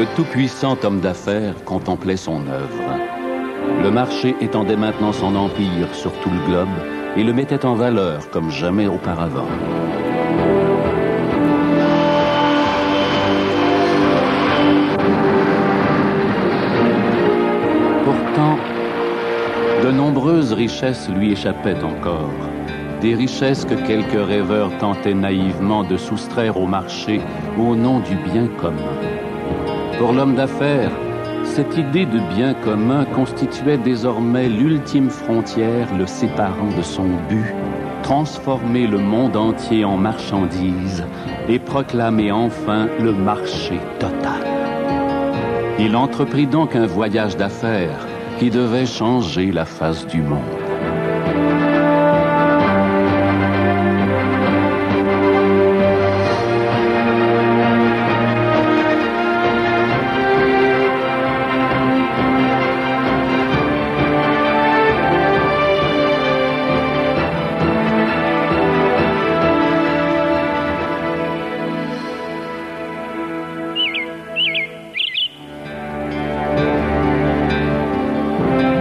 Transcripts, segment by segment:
Le tout-puissant homme d'affaires contemplait son œuvre. Le marché étendait maintenant son empire sur tout le globe et le mettait en valeur comme jamais auparavant. Pourtant, de nombreuses richesses lui échappaient encore. Des richesses que quelques rêveurs tentaient naïvement de soustraire au marché au nom du bien commun. Pour l'homme d'affaires, cette idée de bien commun constituait désormais l'ultime frontière le séparant de son but, transformer le monde entier en marchandise et proclamer enfin le marché total. Il entreprit donc un voyage d'affaires qui devait changer la face du monde.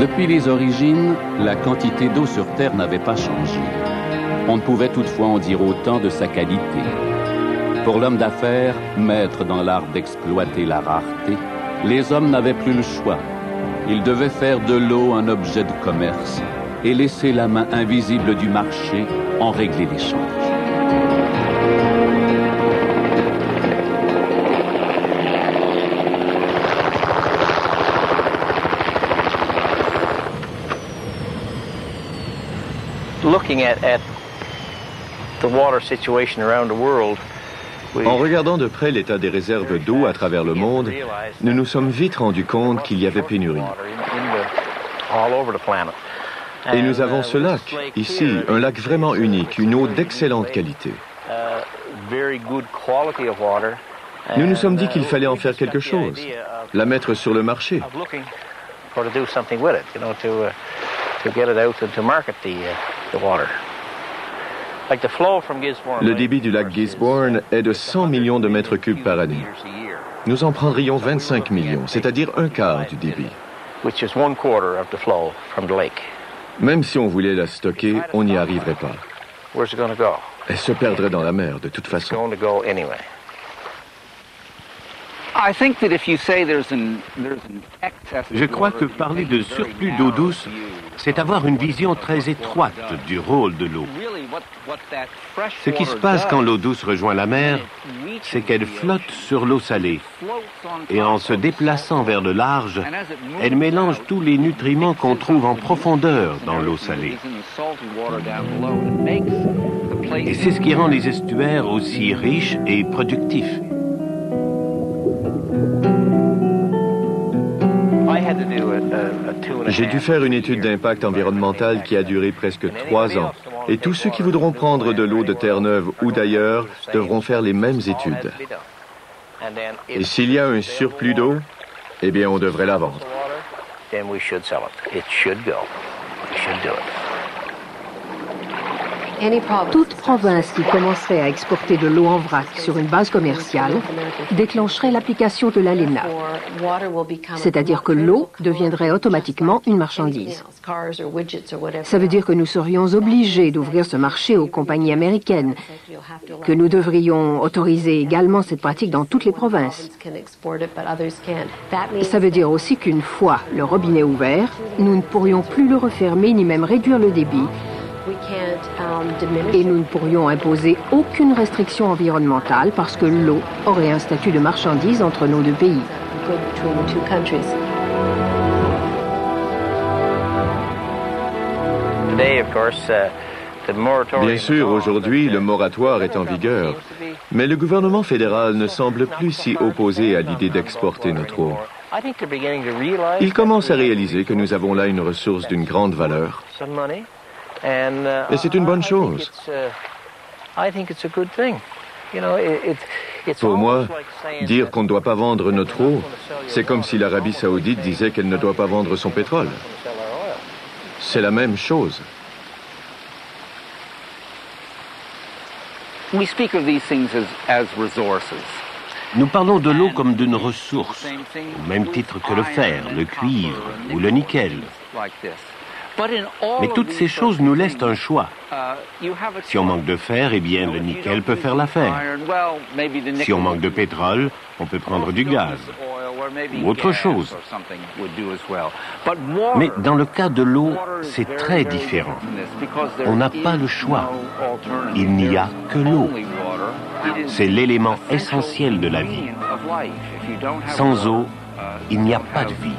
Depuis les origines, la quantité d'eau sur Terre n'avait pas changé. On ne pouvait toutefois en dire autant de sa qualité. Pour l'homme d'affaires, maître dans l'art d'exploiter la rareté, les hommes n'avaient plus le choix. Ils devaient faire de l'eau un objet de commerce et laisser la main invisible du marché en régler l'échange. En regardant de près l'état des réserves d'eau à travers le monde, nous nous sommes vite rendus compte qu'il y avait pénurie. Et nous avons ce lac, ici, un lac vraiment unique, une eau d'excellente qualité. Nous nous sommes dit qu'il fallait en faire quelque chose, la mettre sur le marché. Le débit du lac Gisborne est de 100 millions de mètres cubes par année. Nous en prendrions 25 millions, c'est-à-dire un quart du débit. Même si on voulait la stocker, on n'y arriverait pas. Elle se perdrait dans la mer, de toute façon. Je crois que parler de surplus d'eau douce, c'est avoir une vision très étroite du rôle de l'eau. Ce qui se passe quand l'eau douce rejoint la mer, c'est qu'elle flotte sur l'eau salée. Et en se déplaçant vers le large, elle mélange tous les nutriments qu'on trouve en profondeur dans l'eau salée. Et c'est ce qui rend les estuaires aussi riches et productifs. J'ai dû faire une étude d'impact environnemental qui a duré presque 3 ans. Et tous ceux qui voudront prendre de l'eau de Terre-Neuve ou d'ailleurs devront faire les mêmes études. Et s'il y a un surplus d'eau, eh bien, on devrait la vendre. Toute province qui commencerait à exporter de l'eau en vrac sur une base commerciale déclencherait l'application de l'ALENA, c'est-à-dire que l'eau deviendrait automatiquement une marchandise. Ça veut dire que nous serions obligés d'ouvrir ce marché aux compagnies américaines, que nous devrions autoriser également cette pratique dans toutes les provinces. Ça veut dire aussi qu'une fois le robinet ouvert, nous ne pourrions plus le refermer ni même réduire le débit. Et nous ne pourrions imposer aucune restriction environnementale parce que l'eau aurait un statut de marchandise entre nos deux pays. Bien sûr, aujourd'hui, le moratoire est en vigueur, mais le gouvernement fédéral ne semble plus si opposé à l'idée d'exporter notre eau. Il commence à réaliser que nous avons là une ressource d'une grande valeur. Et c'est une bonne chose. Pour moi, dire qu'on ne doit pas vendre notre eau, c'est comme si l'Arabie saoudite disait qu'elle ne doit pas vendre son pétrole. C'est la même chose. Nous parlons de l'eau comme d'une ressource, au même titre que le fer, le cuivre ou le nickel. Mais toutes ces choses nous laissent un choix. Si on manque de fer, eh bien, le nickel peut faire l'affaire. Si on manque de pétrole, on peut prendre du gaz ou autre chose. Mais dans le cas de l'eau, c'est très différent. On n'a pas le choix. Il n'y a que l'eau. C'est l'élément essentiel de la vie. Sans eau, il n'y a pas de vie.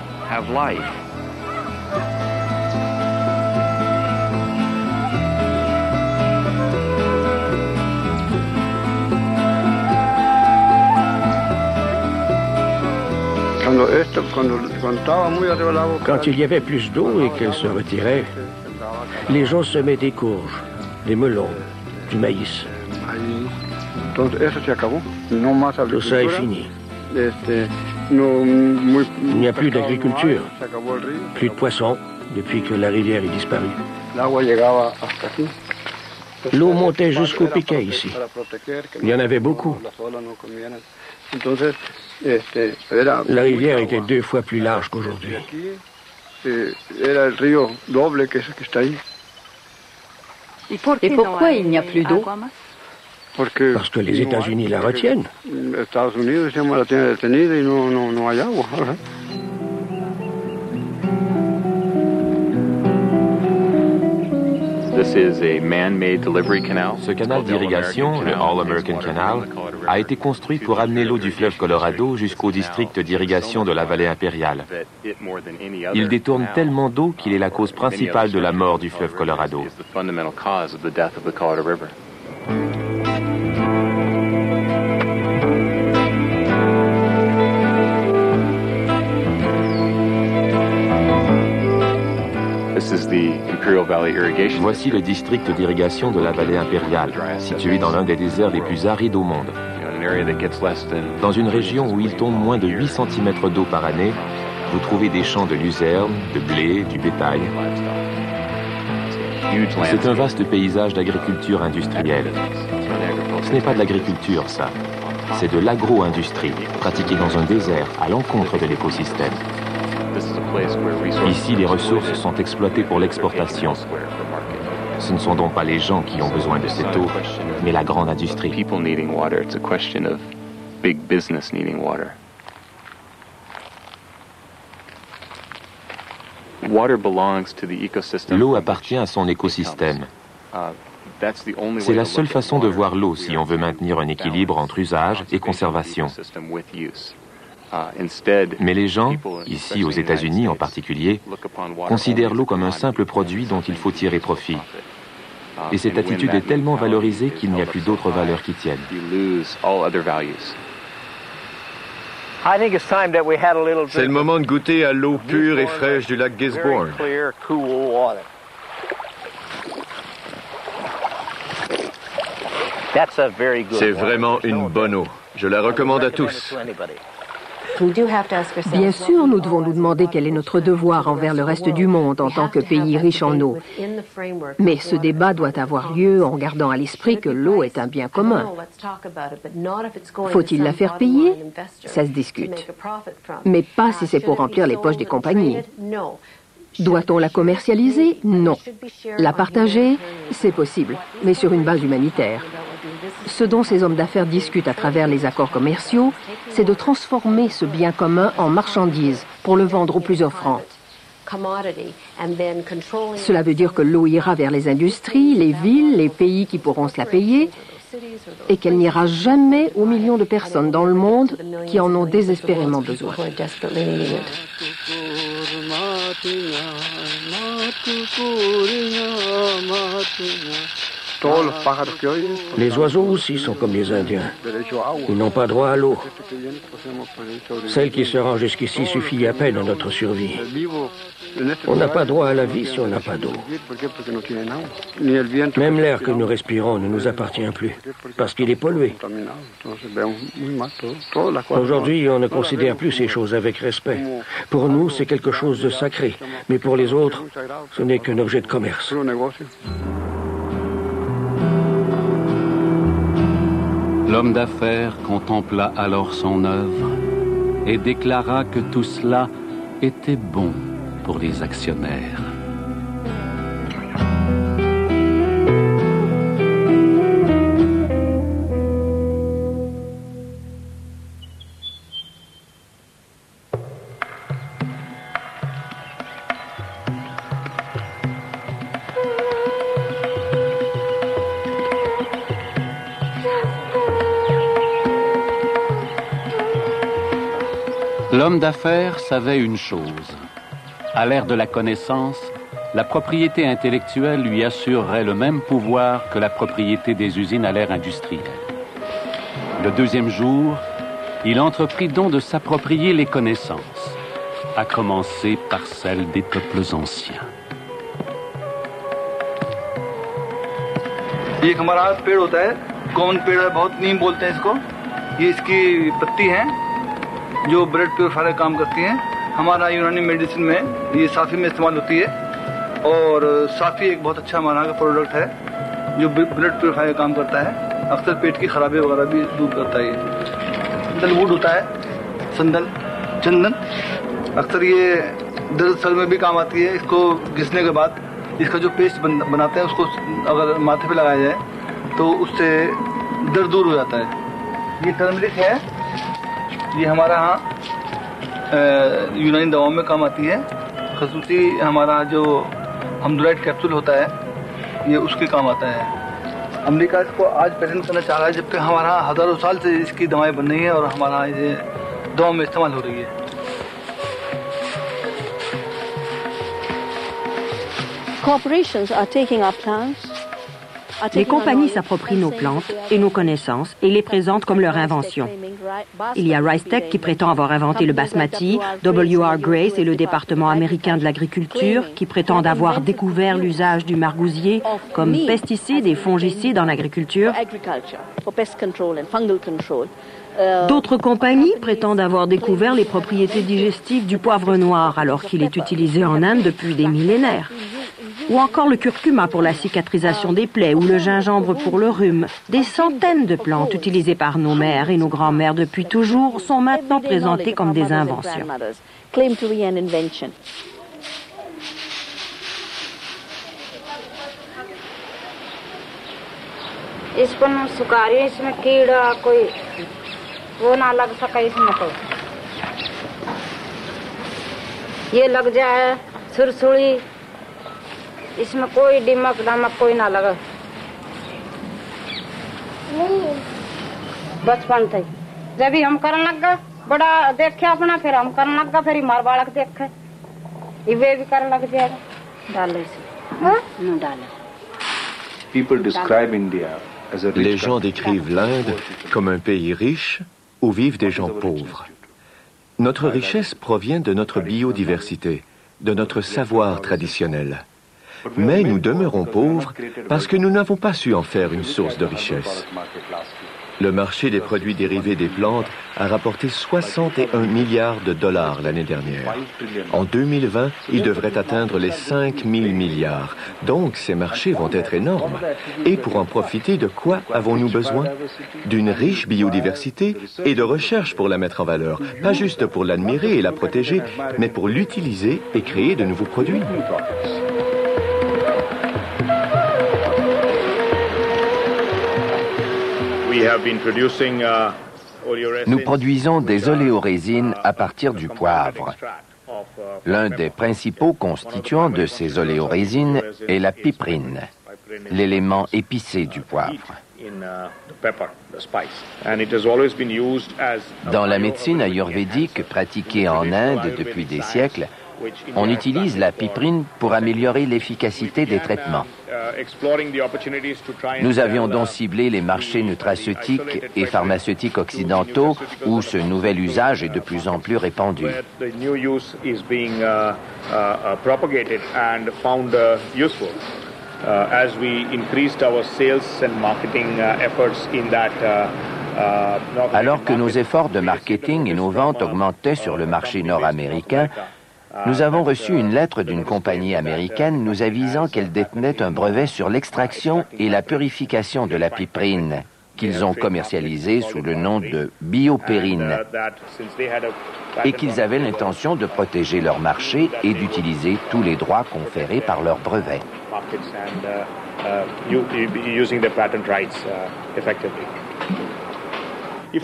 Quand il y avait plus d'eau et qu'elle se retirait, les gens semaient des courges, des melons, du maïs. Tout ça est fini. Il n'y a plus d'agriculture, plus de poissons depuis que la rivière est disparue. L'eau montait jusqu'au piquet ici. Il y en avait beaucoup. La rivière était 2 fois plus large qu'aujourd'hui. Et pourquoi il n'y a plus d'eau? Parce que les États-Unis la retiennent. Ce canal d'irrigation, le All-American Canal, a été construit pour amener l'eau du fleuve Colorado jusqu'au district d'irrigation de la vallée impériale. Il détourne tellement d'eau qu'il est la cause principale de la mort du fleuve Colorado. Voici le district d'irrigation de la vallée impériale, situé dans l'un des déserts les plus arides au monde. Dans une région où il tombe moins de 8 cm d'eau par année, vous trouvez des champs de luzerne, de blé, du bétail. C'est un vaste paysage d'agriculture industrielle. Ce n'est pas de l'agriculture, ça. C'est de l'agro-industrie, pratiquée dans un désert, à l'encontre de l'écosystème. Ici, les ressources sont exploitées pour l'exportation. Ce ne sont donc pas les gens qui ont besoin de cette eau, mais la grande industrie. L'eau appartient à son écosystème. C'est la seule façon de voir l'eau si on veut maintenir un équilibre entre usage et conservation. Mais les gens, ici aux États-Unis en particulier, considèrent l'eau comme un simple produit dont il faut tirer profit. Et cette attitude est tellement valorisée qu'il n'y a plus d'autres valeurs qui tiennent. C'est le moment de goûter à l'eau pure et fraîche du lac Gisborne. C'est vraiment une bonne eau. Je la recommande à tous. Bien sûr, nous devons nous demander quel est notre devoir envers le reste du monde en tant que pays riche en eau. Mais ce débat doit avoir lieu en gardant à l'esprit que l'eau est un bien commun. Faut-il la faire payer? Ça se discute. Mais pas si c'est pour remplir les poches des compagnies. Doit-on la commercialiser? Non. La partager? C'est possible, mais sur une base humanitaire. Ce dont ces hommes d'affaires discutent à travers les accords commerciaux, c'est de transformer ce bien commun en marchandise pour le vendre au plus offrant. Cela veut dire que l'eau ira vers les industries, les villes, les pays qui pourront se la payer, et qu'elle n'ira jamais aux millions de personnes dans le monde qui en ont désespérément besoin. Les oiseaux aussi sont comme les Indiens. Ils n'ont pas droit à l'eau. Celle qui se rend jusqu'ici suffit à peine à notre survie. On n'a pas droit à la vie si on n'a pas d'eau. Même l'air que nous respirons ne nous appartient plus, parce qu'il est pollué. Aujourd'hui, on ne considère plus ces choses avec respect. Pour nous, c'est quelque chose de sacré, mais pour les autres, ce n'est qu'un objet de commerce. L'homme d'affaires contempla alors son œuvre et déclara que tout cela était bon pour les actionnaires. L'homme d'affaires savait une chose. À l'ère de la connaissance, la propriété intellectuelle lui assurerait le même pouvoir que la propriété des usines à l'ère industrielle. Le deuxième jour, il entreprit donc de s'approprier les connaissances, à commencer par celles des peuples anciens. ये हमारा पेड़ होता है, कॉमन पेड़ है, बहुत नीम बोलते हैं इसको। ये इसकी पत्ती है जो ब्लड प्योरीफायर का काम करती हैं। हमारा यूनानी मेडिसिन में ये साफी में इस्तेमाल होती है और साफी एक बहुत अच्छा हमारा का प्रोडक्ट है जो ब्लड प्योरीफायर का काम करता है। अक्सर पेट की खराबी वगैरह भी दूर करता है। ये संदलवुड होता है, संदल चंदन, अक्सर ये दर्द सर में भी काम आती है। इसको घिसने के बाद इसका जो पेस्ट बनाते हैं उसको अगर माथे पे लगाया जाए तो उससे दर्द दूर हो जाता है। ये टर्मरिक है, ये हमारा यहाँ यूनानी दवाओं में काम आती है। खसूसी हमारा जो हमदुराइड कैप्सूल होता है ये उसके काम आता है। अमेरिका इसको आज पेटेंट करना चाह रहा है, जबकि हमारा हजारों साल से इसकी दवाएं बन रही हैं और हमारा ये दवाओं में इस्तेमाल हो रही है। Les compagnies s'approprient nos plantes et nos connaissances et les présentent comme leur invention. Il y a RiceTech qui prétend avoir inventé le basmati, W.R. Grace et le département américain de l'agriculture qui prétendent avoir découvert l'usage du margousier comme pesticide et fongicide en agriculture. D'autres compagnies prétendent avoir découvert les propriétés digestives du poivre noir alors qu'il est utilisé en Inde depuis des millénaires. Ou encore le curcuma pour la cicatrisation des plaies ou le gingembre pour le rhume. Des centaines de plantes utilisées par nos mères et nos grands-mères depuis toujours sont maintenant présentées comme des inventions. इसमें कोई दिमक दमक कोई ना लगा। बचपन से जब ही हम करने लग गए, बड़ा देखे अपना, फिर हम करने लग गए, फिर मार बालक देखे ये वे भी करने लग जाएगा। डाले से न डाले। Les gens décrivent l'Inde comme un pays riche où vivent des gens pauvres. Notre richesse provient de notre biodiversité, de notre savoir traditionnel. Mais nous demeurons pauvres parce que nous n'avons pas su en faire une source de richesse. Le marché des produits dérivés des plantes a rapporté 61 milliards de dollars l'année dernière. En 2020, il devrait atteindre les 5 000 milliards. Donc, ces marchés vont être énormes. Et pour en profiter, de quoi avons-nous besoin? D'une riche biodiversité et de recherche pour la mettre en valeur. Pas juste pour l'admirer et la protéger, mais pour l'utiliser et créer de nouveaux produits. Nous produisons des oléorésines à partir du poivre. L'un des principaux constituants de ces oléorésines est la piprine, l'élément épicé du poivre. Dans la médecine ayurvédique pratiquée en Inde depuis des siècles, on utilise la piprine pour améliorer l'efficacité des traitements. Nous avions donc ciblé les marchés nutraceutiques et pharmaceutiques occidentaux où ce nouvel usage est de plus en plus répandu. Alors que nos efforts de marketing et nos ventes augmentaient sur le marché nord-américain, nous avons reçu une lettre d'une compagnie américaine nous avisant qu'elle détenait un brevet sur l'extraction et la purification de la piprine, qu'ils ont commercialisé sous le nom de biopérine et qu'ils avaient l'intention de protéger leur marché et d'utiliser tous les droits conférés par leurs brevets.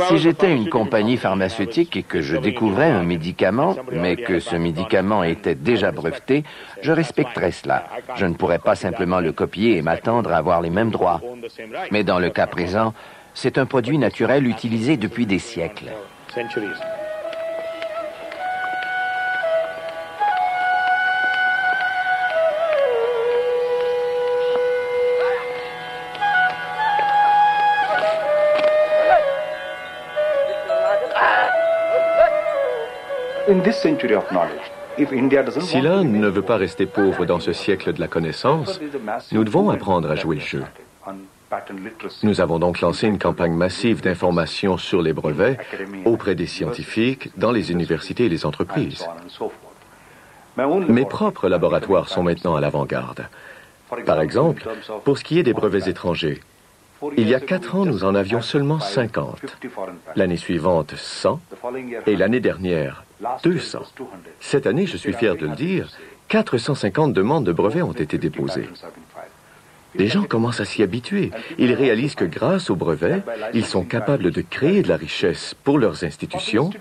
Si j'étais une compagnie pharmaceutique et que je découvrais un médicament, mais que ce médicament était déjà breveté, je respecterais cela. Je ne pourrais pas simplement le copier et m'attendre à avoir les mêmes droits. Mais dans le cas présent, c'est un produit naturel utilisé depuis des siècles. Si l'Inde ne veut pas rester pauvre dans ce siècle de la connaissance, nous devons apprendre à jouer le jeu. Nous avons donc lancé une campagne massive d'information sur les brevets auprès des scientifiques, dans les universités et les entreprises. Mes propres laboratoires sont maintenant à l'avant-garde. Par exemple, pour ce qui est des brevets étrangers, il y a 4 ans, nous en avions seulement 50. L'année suivante, 100. Et l'année dernière, 200. Cette année, je suis fier de le dire, 450 demandes de brevets ont été déposées. Les gens commencent à s'y habituer. Ils réalisent que grâce aux brevets, ils sont capables de créer de la richesse pour leurs institutions,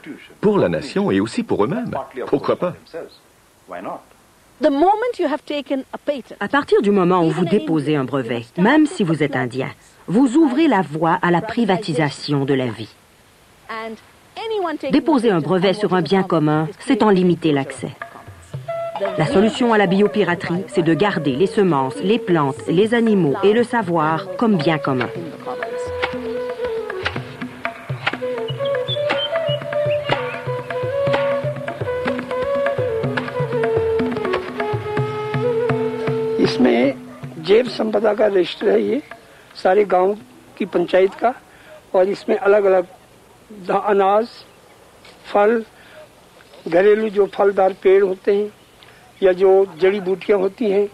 pour la nation et aussi pour eux-mêmes. Pourquoi pas? À partir du moment où vous déposez un brevet, même si vous êtes indien, vous ouvrez la voie à la privatisation de la vie. Déposer un brevet sur un bien commun, c'est en limiter l'accès. La solution à la biopiraterie, c'est de garder les semences, les plantes, les animaux et le savoir comme bien commun. इसमें जैव संपदा का रजिस्टर है ये सारे गांव की पंचायत का और इसमें अलग-अलग अनाज, फल, घरेलू जो फलदार पेड़ होते हैं या जो जड़ी बूटियां होती हैं,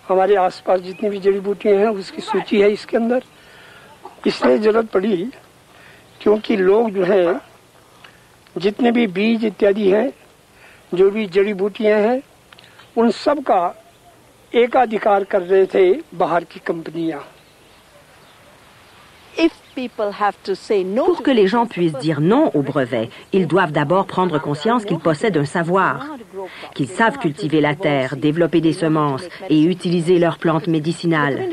हमारे आसपास जितनी भी जड़ी बूटियां हैं उसकी सूची है इसके अंदर। इसलिए जरूरत पड़ी क्योंकि लोग जो है जितने भी बीज इत्यादि हैं, जो भी जड़ी बूटियां हैं, उन सब का एकाधिकार कर रहे थे बाहर की कंपनियां। Pour que les gens puissent dire non au brevet, ils doivent d'abord prendre conscience qu'ils possèdent un savoir, qu'ils savent cultiver la terre, développer des semences et utiliser leurs plantes médicinales.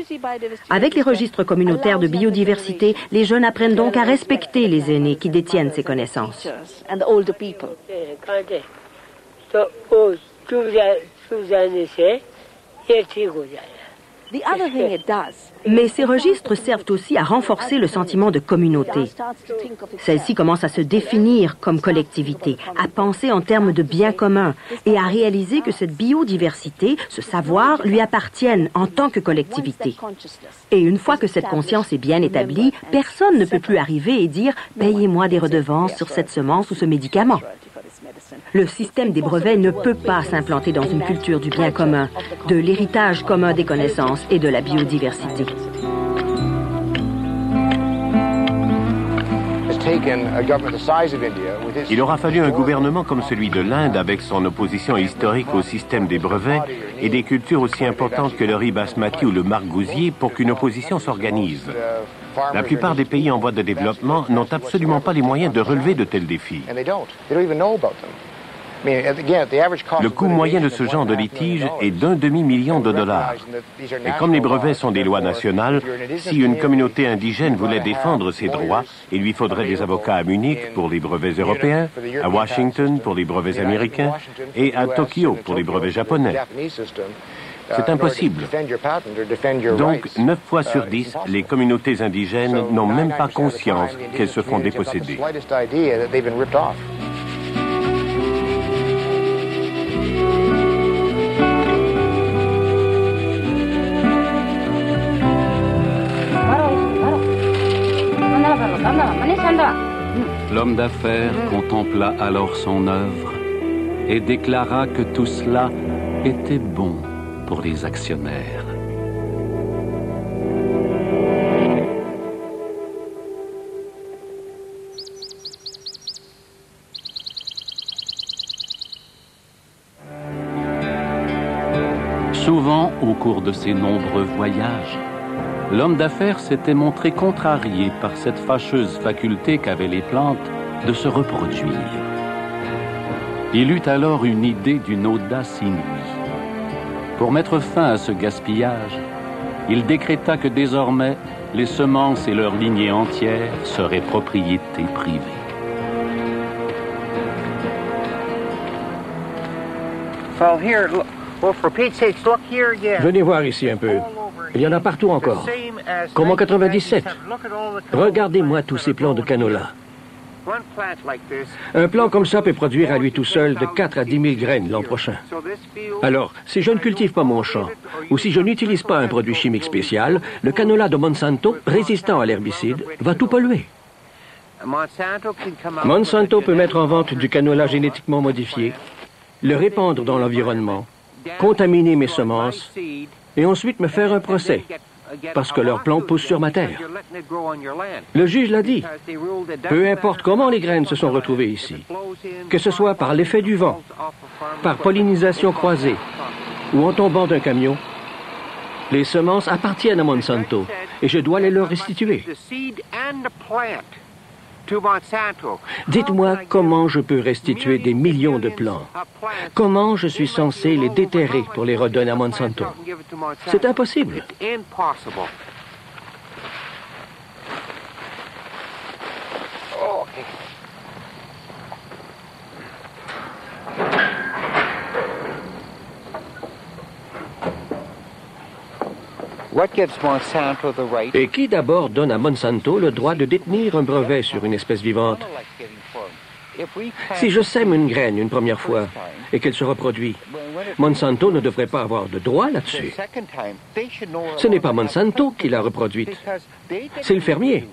Avec les registres communautaires de biodiversité, les jeunes apprennent donc à respecter les aînés qui détiennent ces connaissances. Mais ces registres servent aussi à renforcer le sentiment de communauté. Celle-ci commence à se définir comme collectivité, à penser en termes de bien commun et à réaliser que cette biodiversité, ce savoir, lui appartiennent en tant que collectivité. Et une fois que cette conscience est bien établie, personne ne peut plus arriver et dire « payez-moi des redevances sur cette semence ou ce médicament ». Le système des brevets ne peut pas s'implanter dans une culture du bien commun, de l'héritage commun des connaissances et de la biodiversité. Il aura fallu un gouvernement comme celui de l'Inde, avec son opposition historique au système des brevets et des cultures aussi importantes que le riz basmati ou le margousier, pour qu'une opposition s'organise. La plupart des pays en voie de développement n'ont absolument pas les moyens de relever de tels défis. Le coût moyen de ce genre de litige est d'1 demi-million de dollars. Et comme les brevets sont des lois nationales, si une communauté indigène voulait défendre ses droits, il lui faudrait des avocats à Munich pour les brevets européens, à Washington pour les brevets américains et à Tokyo pour les brevets japonais. C'est impossible. Donc, 9 fois sur 10, les communautés indigènes n'ont même pas conscience qu'elles se font déposséder. L'homme d'affaires contempla alors son œuvre et déclara que tout cela était bon pour les actionnaires. Souvent, au cours de ses nombreux voyages, l'homme d'affaires s'était montré contrarié par cette fâcheuse faculté qu'avaient les plantes de se reproduire. Il eut alors une idée d'une audace inouïe. Pour mettre fin à ce gaspillage, il décréta que désormais, les semences et leur lignée entière seraient propriété privée. Venez voir ici un peu. Il y en a partout encore. Comme en 97. Regardez-moi tous ces plants de canola. Un plant comme ça peut produire à lui tout seul de 4 à 10 000 graines l'an prochain. Alors, si je ne cultive pas mon champ, ou si je n'utilise pas un produit chimique spécial, le canola de Monsanto, résistant à l'herbicide, va tout polluer. Monsanto peut mettre en vente du canola génétiquement modifié, le répandre dans l'environnement, contaminer mes semences, et ensuite me faire un procès, parce que leurs plants poussent sur ma terre. Le juge l'a dit. Peu importe comment les graines se sont retrouvées ici, que ce soit par l'effet du vent, par pollinisation croisée ou en tombant d'un camion, les semences appartiennent à Monsanto et je dois les leur restituer. Dites-moi comment je peux restituer des millions de plants. Comment je suis censé les déterrer pour les redonner à Monsanto? C'est impossible. Et qui d'abord donne à Monsanto le droit de détenir un brevet sur une espèce vivante? Si je sème une graine une première fois et qu'elle se reproduit, Monsanto ne devrait pas avoir de droit là-dessus. Ce n'est pas Monsanto qui l'a reproduite, c'est le fermier.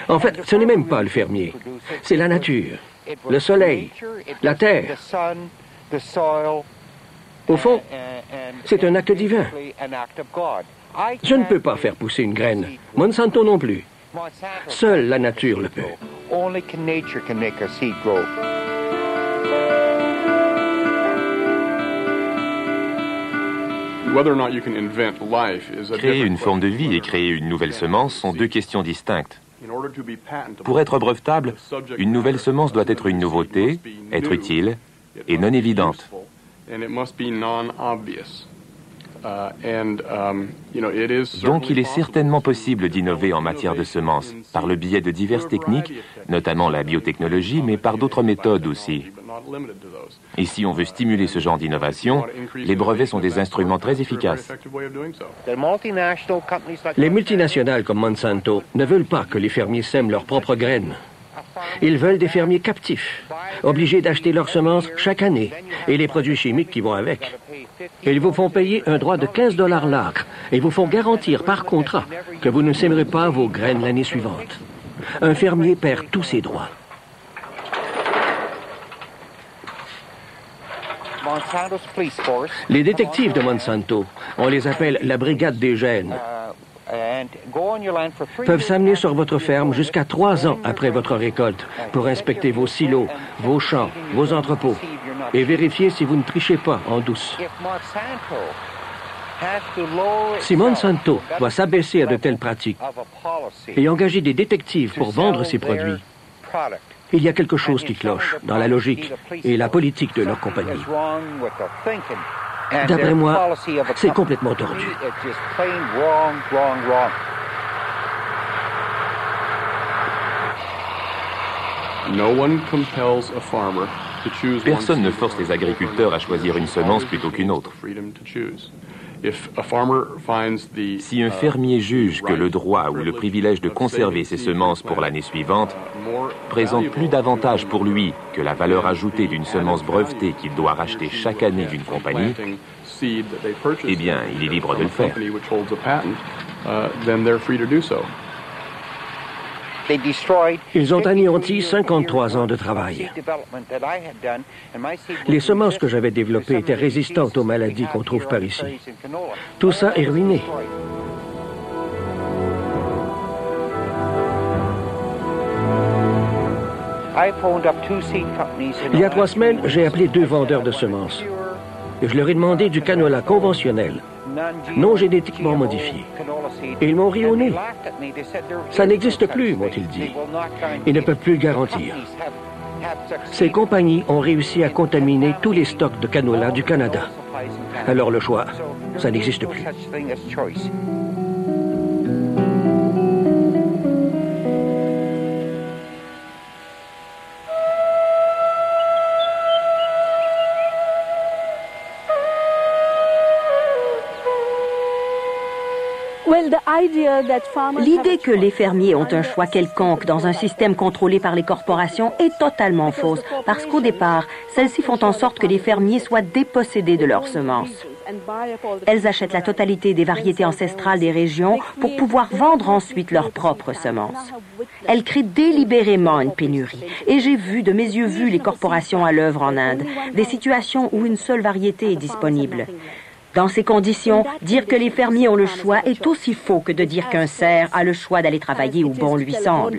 En fait, ce n'est même pas le fermier, c'est la nature, le soleil, la terre. Au fond, c'est un acte divin. Je ne peux pas faire pousser une graine, Monsanto non plus. Seule la nature le peut. Créer une forme de vie et créer une nouvelle semence sont deux questions distinctes. Pour être brevetable, une nouvelle semence doit être une nouveauté, être utile et non évidente. Donc il est certainement possible d'innover en matière de semences, par le biais de diverses techniques, notamment la biotechnologie, mais par d'autres méthodes aussi. Et si on veut stimuler ce genre d'innovation, les brevets sont des instruments très efficaces. Les multinationales comme Monsanto ne veulent pas que les fermiers sèment leurs propres graines. Ils veulent des fermiers captifs, obligés d'acheter leurs semences chaque année et les produits chimiques qui vont avec. Ils vous font payer un droit de 15 $ l'acre et vous font garantir par contrat que vous ne sèmerez pas vos graines l'année suivante. Un fermier perd tous ses droits. Les détectives de Monsanto, on les appelle la brigade des gènes, peuvent s'amener sur votre ferme jusqu'à 3 ans après votre récolte pour inspecter vos silos, vos champs, vos entrepôts et vérifier si vous ne trichez pas en douce. Si Monsanto doit s'abaisser à de telles pratiques et engager des détectives pour vendre ses produits, il y a quelque chose qui cloche dans la logique et la politique de leur compagnie. D'après moi, c'est complètement tordu. Personne ne force les agriculteurs à choisir une semence plutôt qu'une autre. Si un fermier juge que le droit ou le privilège de conserver ses semences pour l'année suivante présente plus d'avantages pour lui que la valeur ajoutée d'une semence brevetée qu'il doit racheter chaque année d'une compagnie, eh bien, il est libre de le faire. Ils ont anéanti 53 ans de travail. Les semences que j'avais développées étaient résistantes aux maladies qu'on trouve par ici. Tout ça est ruiné. Il y a 3 semaines, j'ai appelé 2 vendeurs de semences. Je leur ai demandé du canola conventionnel, non génétiquement modifié. Et ils m'ont ri au nez. Ça n'existe plus, m'ont-ils dit. Ils ne peuvent plus le garantir. Ces compagnies ont réussi à contaminer tous les stocks de canola du Canada. Alors le choix, ça n'existe plus. L'idée que les fermiers ont un choix quelconque dans un système contrôlé par les corporations est totalement fausse, parce qu'au départ, celles-ci font en sorte que les fermiers soient dépossédés de leurs semences. Elles achètent la totalité des variétés ancestrales des régions pour pouvoir vendre ensuite leurs propres semences. Elles créent délibérément une pénurie. Et j'ai vu, de mes yeux vus, les corporations à l'œuvre en Inde, des situations où une seule variété est disponible. Dans ces conditions, dire que les fermiers ont le choix est aussi faux que de dire qu'un serf a le choix d'aller travailler où bon lui semble.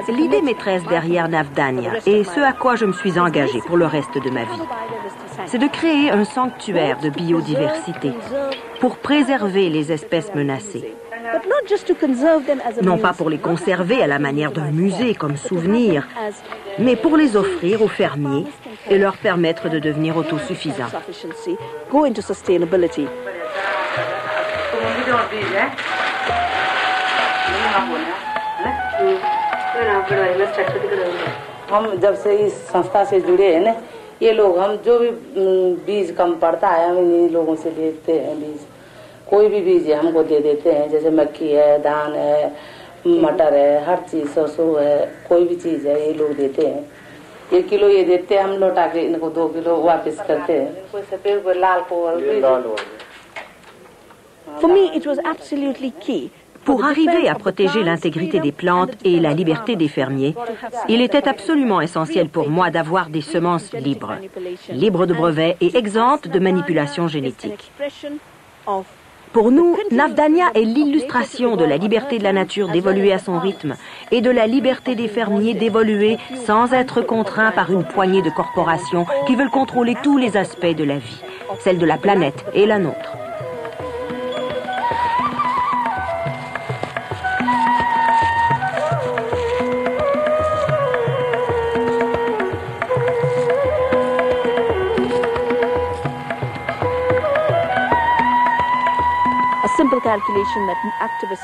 L'idée maîtresse derrière Navdanya et ce à quoi je me suis engagée pour le reste de ma vie, c'est de créer un sanctuaire de biodiversité pour préserver les espèces menacées. Non pas pour les conserver à la manière d'un musée comme souvenir, mais pour les offrir aux fermiers et leur permettre de devenir autosuffisants. हम जब से इस संस्था से जुड़े हैं ना, ये लोग हम जो भी बीज कम पड़ता है हम इन्हीं लोगों से लेते हैं बीज। कोई भी बीज है हमको दे देते हैं, जैसे मक्की है, धान है, मटर है, हर चीज सरसों है, कोई भी चीज है ये लोग देते हैं। 1 किलो ये देते हैं, हम लौटा के इनको 2 किलो वापस करते हैं। कोई सफेद कोई लाल को For me, it was absolutely key. Pour arriver à protéger l'intégrité des plantes et la liberté des fermiers, il était absolument essentiel pour moi d'avoir des semences libres, libres de brevets et exemptes de manipulation génétique. Pour nous, Navdanya est l'illustration de la liberté de la nature d'évoluer à son rythme et de la liberté des fermiers d'évoluer sans être contraints par une poignée de corporations qui veulent contrôler tous les aspects de la vie, celle de la planète et la nôtre.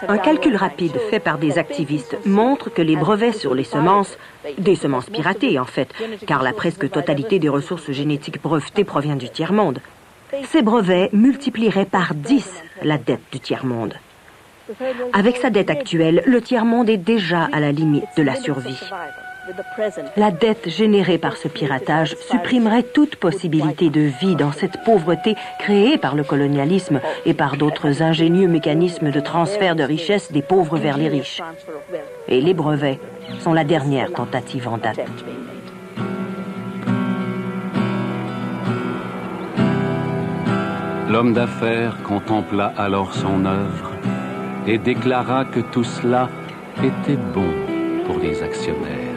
Un calcul rapide fait par des activistes montre que les brevets sur les semences, des semences piratées en fait, car la presque totalité des ressources génétiques brevetées provient du tiers-monde, ces brevets multiplieraient par 10 la dette du tiers-monde. Avec sa dette actuelle, le tiers-monde est déjà à la limite de la survie. La dette générée par ce piratage supprimerait toute possibilité de vie dans cette pauvreté créée par le colonialisme et par d'autres ingénieux mécanismes de transfert de richesses des pauvres vers les riches. Et les brevets sont la dernière tentative en date. L'homme d'affaires contempla alors son œuvre et déclara que tout cela était bon pour les actionnaires.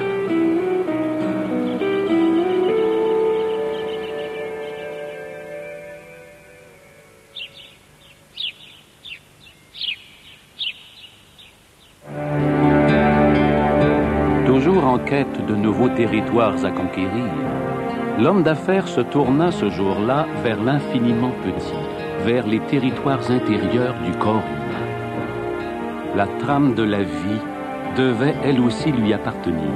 Toujours en quête de nouveaux territoires à conquérir, l'homme d'affaires se tourna ce jour-là vers l'infiniment petit, vers les territoires intérieurs du corps humain. La trame de la vie devait elle aussi lui appartenir,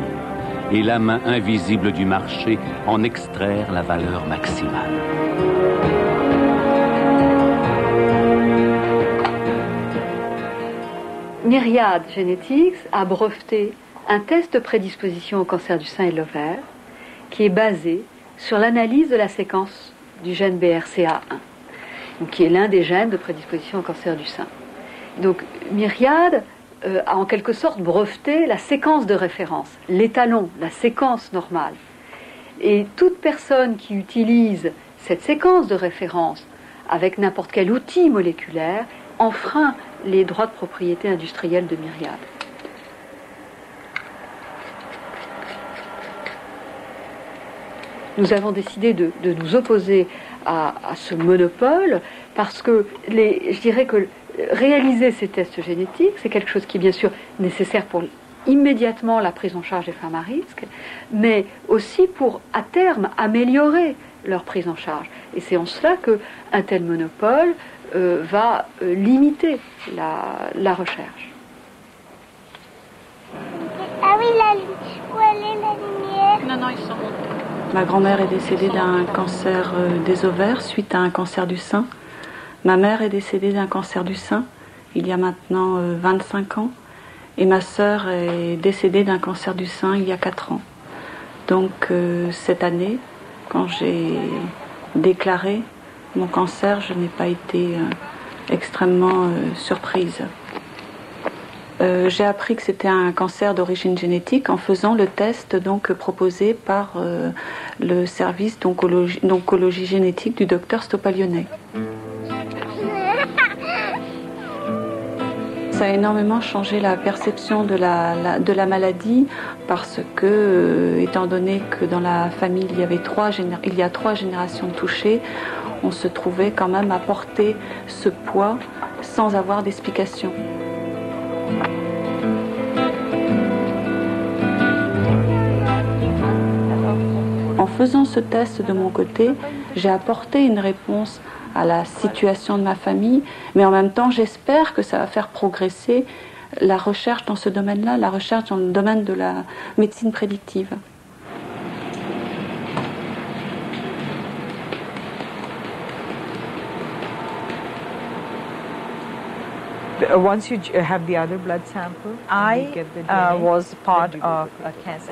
et la main invisible du marché en extraire la valeur maximale. Myriad Genetics a breveté un test de prédisposition au cancer du sein et de l'ovaire qui est basé sur l'analyse de la séquence du gène BRCA1, donc qui est l'un des gènes de prédisposition au cancer du sein. Donc Myriad a en quelque sorte breveté la séquence de référence, l'étalon, la séquence normale. Et toute personne qui utilise cette séquence de référence avec n'importe quel outil moléculaire enfreint les droits de propriété industrielle de Myriad. Nous avons décidé de nous opposer à ce monopole parce que je dirais que réaliser ces tests génétiques, c'est quelque chose qui est bien sûr nécessaire pour immédiatement la prise en charge des femmes à risque, mais aussi pour, à terme, améliorer leur prise en charge. Et c'est en cela qu'un tel monopole va limiter la recherche. Ah oui, où elle est la lumière? Non, ils sont montés. Ma grand-mère est décédée d'un cancer des ovaires suite à un cancer du sein. Ma mère est décédée d'un cancer du sein il y a maintenant 25 ans. Et ma sœur est décédée d'un cancer du sein il y a 4 ans. Donc cette année, quand j'ai déclaré mon cancer, je n'ai pas été extrêmement surprise. J'ai appris que c'était un cancer d'origine génétique en faisant le test donc proposé par le service d'oncologie génétique du docteur Stopalionet. Ça a énormément changé la perception de la maladie parce que, étant donné que dans la famille il y a 3 générations de touchés, on se trouvait quand même à porter ce poids sans avoir d'explication. En faisant ce test de mon côté, j'ai apporté une réponse à la situation de ma famille, mais en même temps, j'espère que ça va faire progresser la recherche dans ce domaine-là, la recherche dans le domaine de la médecine prédictive.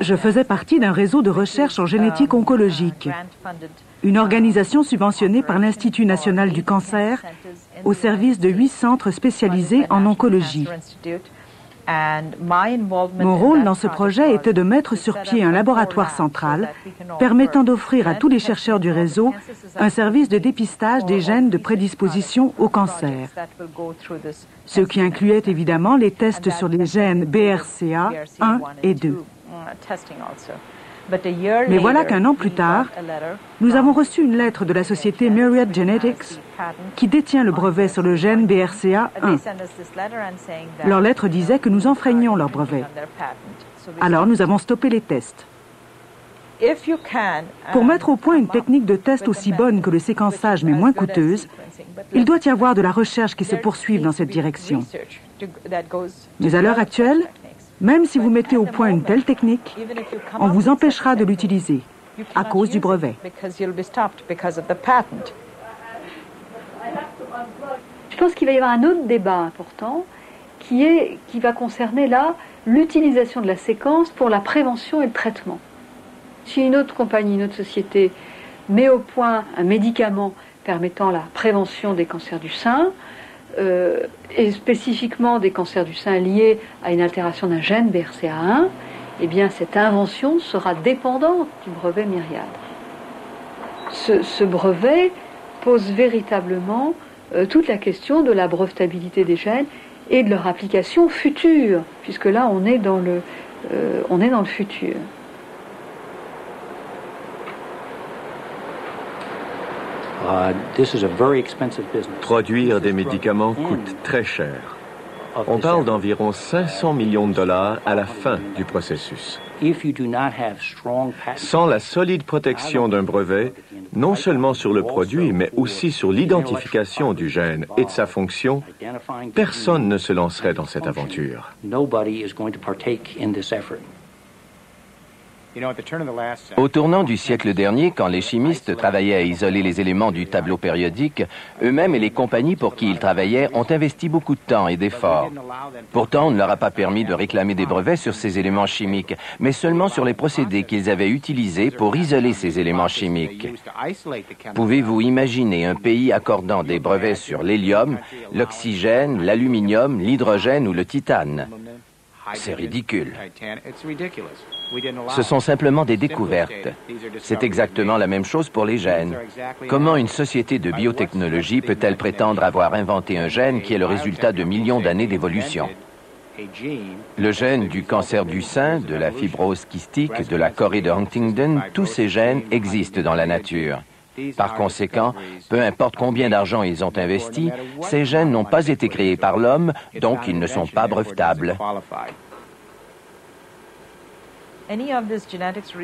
Je faisais partie d'un réseau de recherche en génétique oncologique, une organisation subventionnée par l'Institut national du cancer au service de 8 centres spécialisés en oncologie. Mon rôle dans ce projet était de mettre sur pied un laboratoire central permettant d'offrir à tous les chercheurs du réseau un service de dépistage des gènes de prédisposition au cancer, ce qui incluait évidemment les tests sur les gènes BRCA 1 et 2. Mais voilà qu'un an plus tard, nous avons reçu une lettre de la société Myriad Genetics qui détient le brevet sur le gène BRCA1. Leur lettre disait que nous enfreignions leur brevet. Alors nous avons stoppé les tests. Pour mettre au point une technique de test aussi bonne que le séquençage mais moins coûteuse, il doit y avoir de la recherche qui se poursuive dans cette direction. Mais à l'heure actuelle, même si vous mettez au point une telle technique, on vous empêchera de l'utiliser à cause du brevet. Je pense qu'il va y avoir un autre débat important qui va concerner là l'utilisation de la séquence pour la prévention et le traitement. Si une autre compagnie, une autre société met au point un médicament permettant la prévention des cancers du sein, et spécifiquement des cancers du sein liés à une altération d'un gène BRCA1, eh bien cette invention sera dépendante du brevet Myriad. Ce brevet pose véritablement toute la question de la brevetabilité des gènes et de leur application future, puisque là on est dans le futur. Produire des médicaments coûte très cher. On parle d'environ 500 millions de dollars à la fin du processus. Sans la solide protection d'un brevet, non seulement sur le produit, mais aussi sur l'identification du gène et de sa fonction, personne ne se lancerait dans cette aventure. Au tournant du siècle dernier, quand les chimistes travaillaient à isoler les éléments du tableau périodique, eux-mêmes et les compagnies pour qui ils travaillaient ont investi beaucoup de temps et d'efforts. Pourtant, on ne leur a pas permis de réclamer des brevets sur ces éléments chimiques, mais seulement sur les procédés qu'ils avaient utilisés pour isoler ces éléments chimiques. Pouvez-vous imaginer un pays accordant des brevets sur l'hélium, l'oxygène, l'aluminium, l'hydrogène ou le titane? C'est ridicule. Ce sont simplement des découvertes. C'est exactement la même chose pour les gènes. Comment une société de biotechnologie peut-elle prétendre avoir inventé un gène qui est le résultat de millions d'années d'évolution? Le gène du cancer du sein, de la fibrose kystique, de la chorée de Huntington, tous ces gènes existent dans la nature. Par conséquent, peu importe combien d'argent ils ont investi, ces gènes n'ont pas été créés par l'homme, donc ils ne sont pas brevetables.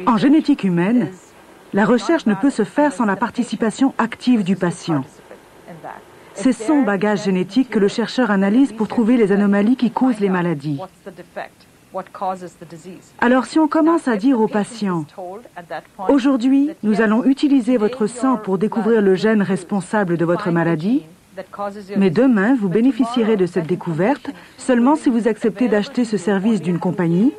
En génétique humaine, la recherche ne peut se faire sans la participation active du patient. C'est son bagage génétique que le chercheur analyse pour trouver les anomalies qui causent les maladies. Alors si on commence à dire au patient, « Aujourd'hui, nous allons utiliser votre sang pour découvrir le gène responsable de votre maladie, mais demain, vous bénéficierez de cette découverte seulement si vous acceptez d'acheter ce service d'une compagnie. »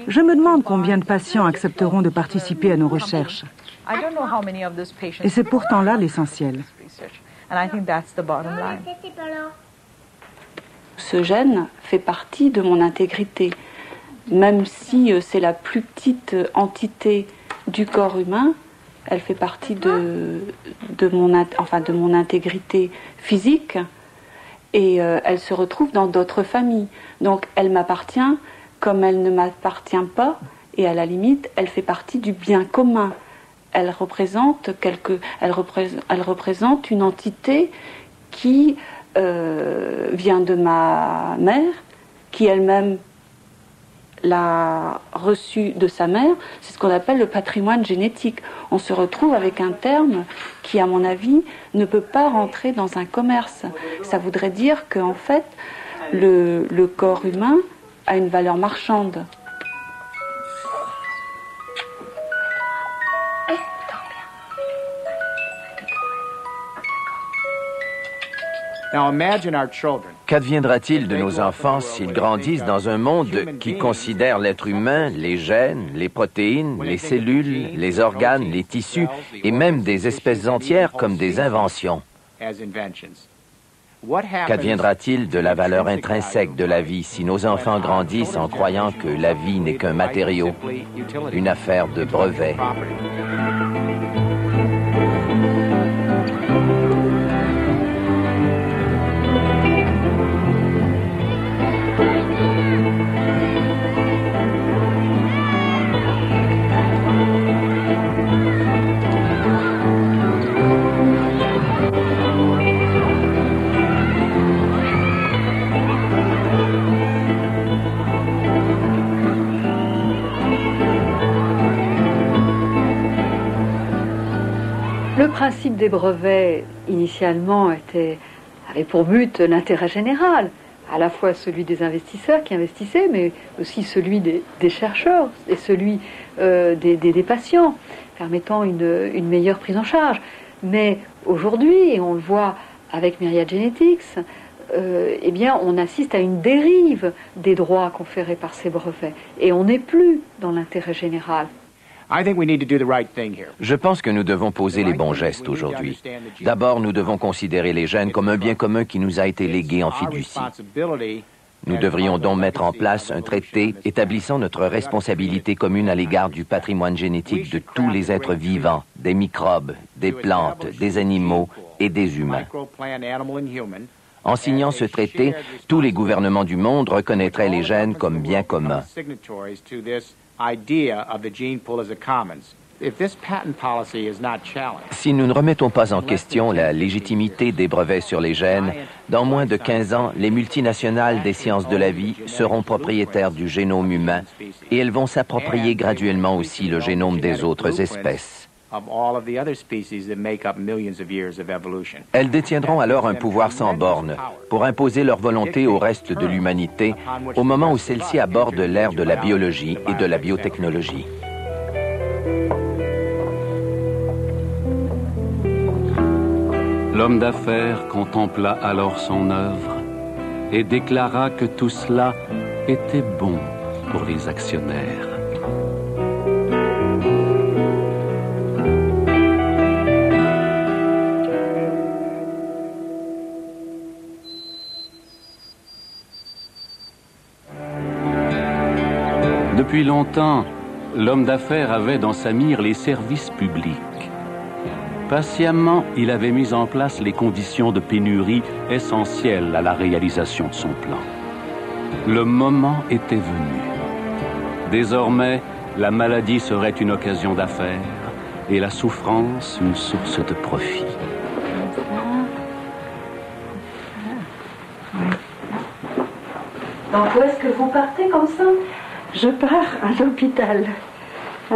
Je me demande combien de patients accepteront de participer à nos recherches. Et c'est pourtant là l'essentiel. Ce gène fait partie de mon intégrité. Même si c'est la plus petite entité du corps humain, elle fait partie de mon intégrité physique et elle se retrouve dans d'autres familles. Donc elle m'appartient comme elle ne m'appartient pas et à la limite, elle fait partie du bien commun. Elle représente une entité qui vient de ma mère, qui elle-même l'a reçue de sa mère. C'est ce qu'on appelle le patrimoine génétique. On se retrouve avec un terme qui, à mon avis, ne peut pas rentrer dans un commerce. Ça voudrait dire qu'en fait, le corps humain a une valeur marchande. Qu'adviendra-t-il de nos enfants s'ils grandissent dans un monde qui considère l'être humain, les gènes, les protéines, les cellules, les organes, les tissus et même des espèces entières comme des inventions? Qu'adviendra-t-il de la valeur intrinsèque de la vie si nos enfants grandissent en croyant que la vie n'est qu'un matériau, une affaire de brevet? Le principe des brevets, initialement, avait pour but l'intérêt général, à la fois celui des investisseurs qui investissaient, mais aussi celui des chercheurs et celui des patients, permettant une meilleure prise en charge. Mais aujourd'hui, et on le voit avec Myriad Genetics, eh bien, on assiste à une dérive des droits conférés par ces brevets, et on n'est plus dans l'intérêt général. Je pense que nous devons poser les bons gestes aujourd'hui. D'abord, nous devons considérer les gènes comme un bien commun qui nous a été légué en fiducie. Nous devrions donc mettre en place un traité établissant notre responsabilité commune à l'égard du patrimoine génétique de tous les êtres vivants, des microbes, des plantes, des animaux et des humains. En signant ce traité, tous les gouvernements du monde reconnaîtraient les gènes comme bien commun. Si nous ne remettons pas en question la légitimité des brevets sur les gènes, dans moins de 15 ans, les multinationales des sciences de la vie seront propriétaires du génome humain et elles vont s'approprier graduellement aussi le génome des autres espèces. Elles détiendront alors un pouvoir sans borne pour imposer leur volonté au reste de l'humanité au moment où celle-ci aborde l'ère de la biologie et de la biotechnologie. L'homme d'affaires contempla alors son œuvre et déclara que tout cela était bon pour les actionnaires. Depuis longtemps, l'homme d'affaires avait dans sa mire les services publics. Patiemment, il avait mis en place les conditions de pénurie essentielles à la réalisation de son plan. Le moment était venu. Désormais, la maladie serait une occasion d'affaires et la souffrance une source de profit. Donc où est-ce que vous partez comme ça? Je pars à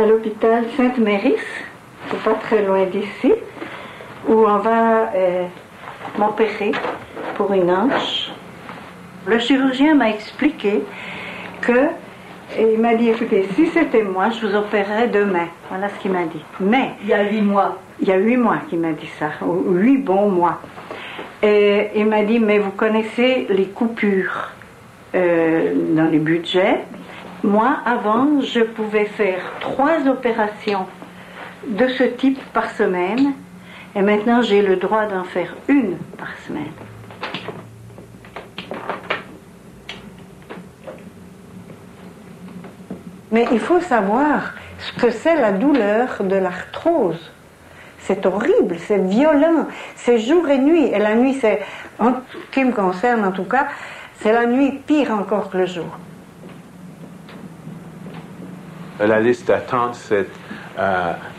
l'hôpital Sainte-Méris, c'est pas très loin d'ici, où on va m'opérer pour une hanche. Le chirurgien m'a expliqué il m'a dit, écoutez, si c'était moi, je vous opérerais demain. Voilà ce qu'il m'a dit. Mais il y a 8 mois. Il y a 8 mois qu'il m'a dit ça, 8 bons mois. Et il m'a dit, mais vous connaissez les coupures dans les budgets. Moi, avant, je pouvais faire 3 opérations de ce type par semaine. Et maintenant, j'ai le droit d'en faire 1 par semaine. Mais il faut savoir ce que c'est la douleur de l'arthrose. C'est horrible, c'est violent, c'est jour et nuit. Et la nuit, c'est, en ce qui me concerne en tout cas, c'est la nuit pire encore que le jour. La liste d'attente, c'est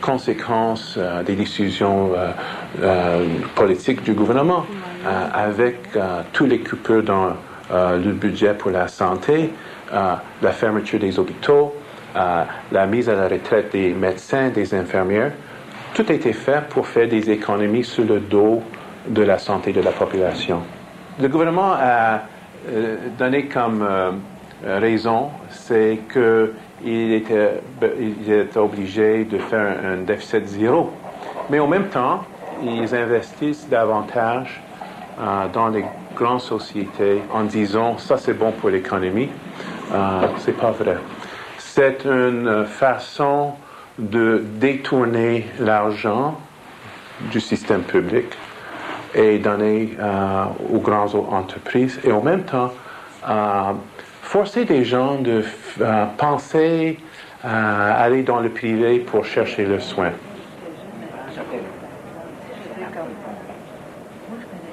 conséquence des décisions politiques du gouvernement, avec tous les coupures dans le budget pour la santé, la fermeture des hôpitaux, la mise à la retraite des médecins, des infirmières. Tout a été fait pour faire des économies sur le dos de la santé de la population. Le gouvernement a donné comme raison, c'est qu'il était obligé de faire un déficit zéro. Mais en même temps, ils investissent davantage dans les grandes sociétés en disant ça c'est bon pour l'économie. C'est pas vrai. C'est une façon de détourner l'argent du système public et donner aux grandes entreprises et en même temps forcer des gens de penser à aller dans le privé pour chercher le soin.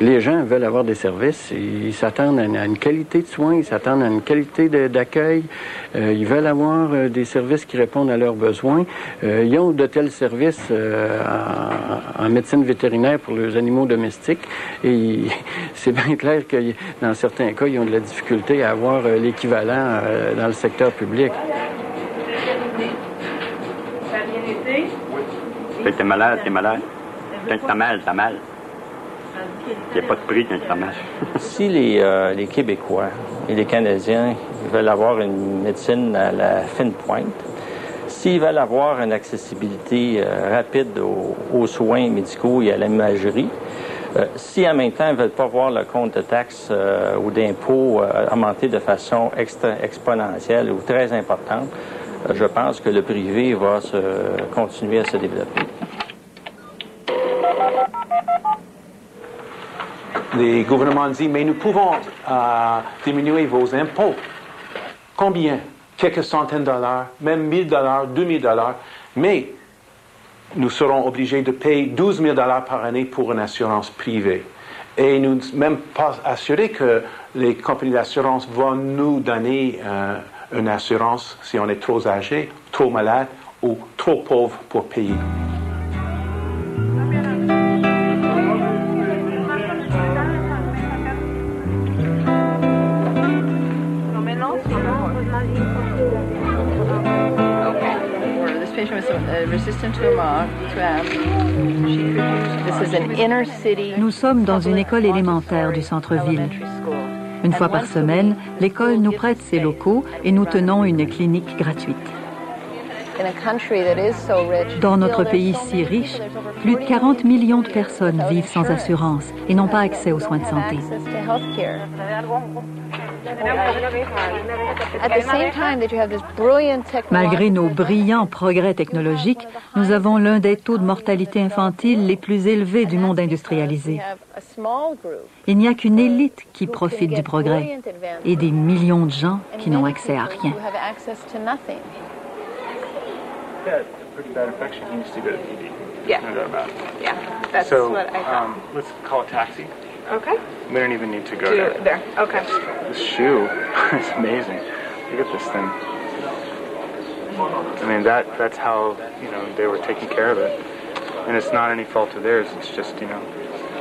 Les gens veulent avoir des services, ils s'attendent à une qualité de soins, ils s'attendent à une qualité d'accueil, ils veulent avoir des services qui répondent à leurs besoins. Ils ont de tels services en médecine vétérinaire pour les animaux domestiques et c'est bien clair que dans certains cas, ils ont de la difficulté à avoir l'équivalent dans le secteur public. Ça a bien été? Oui. T'es malade, t'es malade. Quand t'as mal, t'as mal. Il n'y a pas de prix quand ça marche. Si les Québécois et les Canadiens veulent avoir une médecine à la fine pointe, s'ils veulent avoir une accessibilité rapide aux soins médicaux et à l'imagerie, si en même temps ils ne veulent pas voir le compte de taxes ou d'impôts augmenter de façon exponentielle ou très importante, je pense que le privé va continuer à se développer. Les gouvernements disent, mais nous pouvons diminuer vos impôts. Combien? Quelques centaines de dollars, même $1,000, $2,000. Mais nous serons obligés de payer $12,000 par année pour une assurance privée. Et nous ne sommes même pas assurés que les compagnies d'assurance vont nous donner une assurance si on est trop âgé, trop malade ou trop pauvre pour payer. Nous sommes dans une école élémentaire du centre-ville. Une fois par semaine, l'école nous prête ses locaux et nous tenons une clinique gratuite. Dans notre pays si riche, plus de 40 millions de personnes vivent sans assurance et n'ont pas accès aux soins de santé. Malgré nos brillants progrès technologiques, nous avons l'un des taux de mortalité infantile les plus élevés du monde industrialisé. Il n'y a qu'une élite qui profite du progrès et des millions de gens qui n'ont accès à rien. Pretty bad infection. He needs to go to ED. Yeah. No doubt about it. Yeah, that's so, what I thought. Let's call a taxi. Okay. We don't even need to go there. Okay. This shoe is amazing. Look at this thing. I mean, that's how, they were taking care of it. And it's not any fault of theirs. It's just,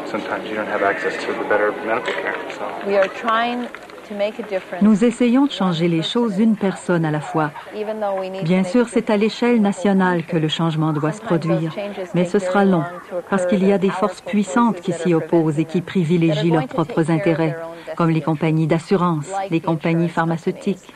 sometimes you don't have access to the better medical care. So. We are trying to make a difference. Nous essayons de changer les choses une personne à la fois. Bien sûr, c'est à l'échelle nationale que le changement doit se produire, mais ce sera long, parce qu'il y a des forces puissantes qui s'y opposent et qui privilégient leurs propres intérêts, comme les compagnies d'assurance, les compagnies pharmaceutiques.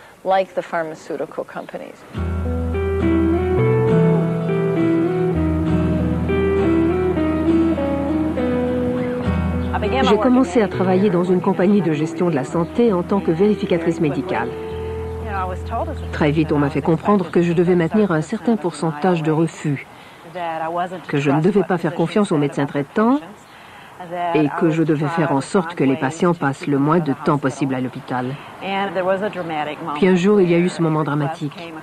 J'ai commencé à travailler dans une compagnie de gestion de la santé en tant que vérificatrice médicale. Très vite, on m'a fait comprendre que je devais maintenir un certain pourcentage de refus, que je ne devais pas faire confiance aux médecins traitants et que je devais faire en sorte que les patients passent le moins de temps possible à l'hôpital. Puis un jour, il y a eu ce moment dramatique.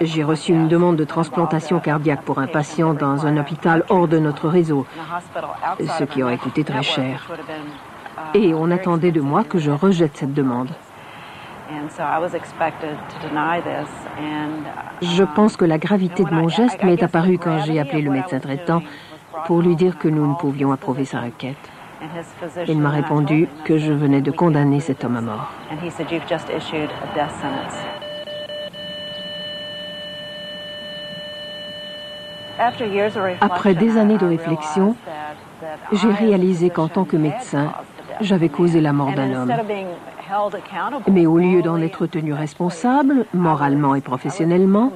J'ai reçu une demande de transplantation cardiaque pour un patient dans un hôpital hors de notre réseau, ce qui aurait coûté très cher. Et on attendait de moi que je rejette cette demande. Je pense que la gravité de mon geste m'est apparue quand j'ai appelé le médecin traitant pour lui dire que nous ne pouvions approuver sa requête. Il m'a répondu que je venais de condamner cet homme à mort. Après des années de réflexion, j'ai réalisé qu'en tant que médecin, j'avais causé la mort d'un homme. Mais au lieu d'en être tenu responsable, moralement et professionnellement,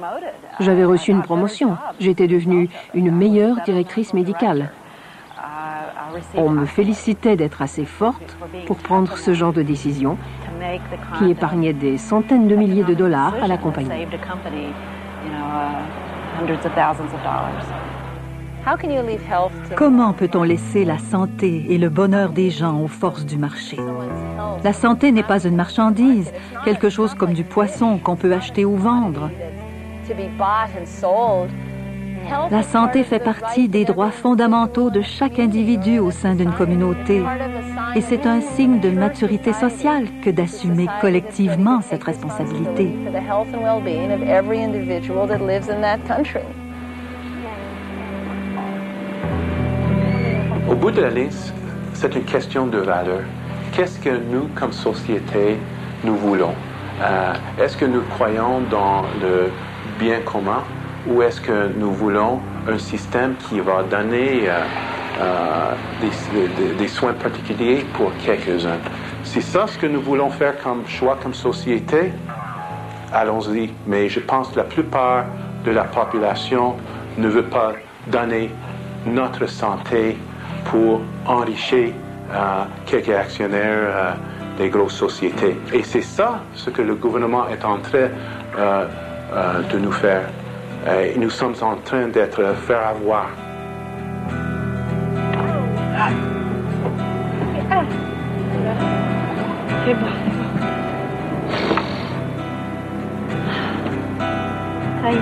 j'avais reçu une promotion. J'étais devenue une meilleure directrice médicale. On me félicitait d'être assez forte pour prendre ce genre de décision qui épargnait des centaines de milliers de dollars à la compagnie. Comment peut-on laisser la santé et le bonheur des gens aux forces du marché? La santé n'est pas une marchandise, quelque chose comme du poisson qu'on peut acheter ou vendre. La santé fait partie des droits fondamentaux de chaque individu au sein d'une communauté. Et c'est un signe de maturité sociale que d'assumer collectivement cette responsabilité. Au bout de la ligne, c'est une question de valeur. Qu'est-ce que nous, comme société, nous voulons? Est-ce que nous croyons dans le bien commun ou est-ce que nous voulons un système qui va donner des soins particuliers pour quelques-uns? C'est ça ce que nous voulons faire comme choix, comme société? Allons-y. Mais je pense que la plupart de la population ne veut pas donner notre santé pour enrichir quelques actionnaires des grosses sociétés. Et c'est ça ce que le gouvernement est en train de nous faire. Et nous sommes en train d'être faire avoir. C'est bon. Ça y est.